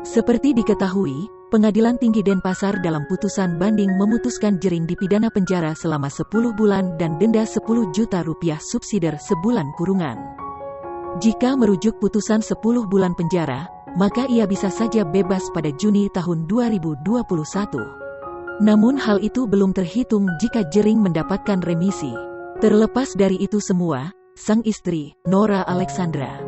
Seperti diketahui, Pengadilan Tinggi Denpasar dalam putusan banding memutuskan Jering dipidana penjara selama 10 bulan dan denda 10 juta rupiah subsidiar sebulan kurungan. Jika merujuk putusan 10 bulan penjara, maka ia bisa saja bebas pada Juni tahun 2021. Namun hal itu belum terhitung jika Jering mendapatkan remisi. Terlepas dari itu semua, sang istri, Nora Alexandra,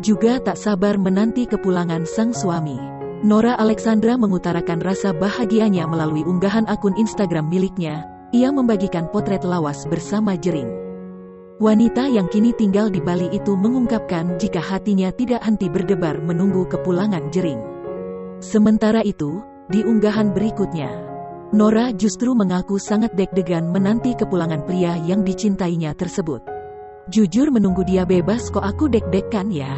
juga tak sabar menanti kepulangan sang suami. Nora Alexandra mengutarakan rasa bahagianya melalui unggahan akun Instagram miliknya. Ia membagikan potret lawas bersama Jering. Wanita yang kini tinggal di Bali itu mengungkapkan jika hatinya tidak henti berdebar menunggu kepulangan Jering. Sementara itu, di unggahan berikutnya, Nora justru mengaku sangat deg-degan menanti kepulangan pria yang dicintainya tersebut. "Jujur menunggu dia bebas kok aku deg-degan ya.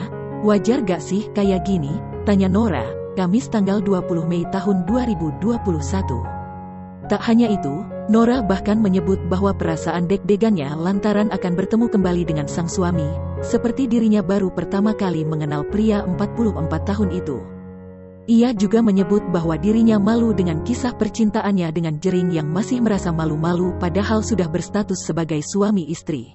Wajar gak sih kayak gini?" tanya Nora, Kamis tanggal 20 Mei tahun 2021. Tak hanya itu, Nora bahkan menyebut bahwa perasaan deg-degannya lantaran akan bertemu kembali dengan sang suami, seperti dirinya baru pertama kali mengenal pria 44 tahun itu. Ia juga menyebut bahwa dirinya malu dengan kisah percintaannya dengan Jering yang masih merasa malu-malu padahal sudah berstatus sebagai suami istri.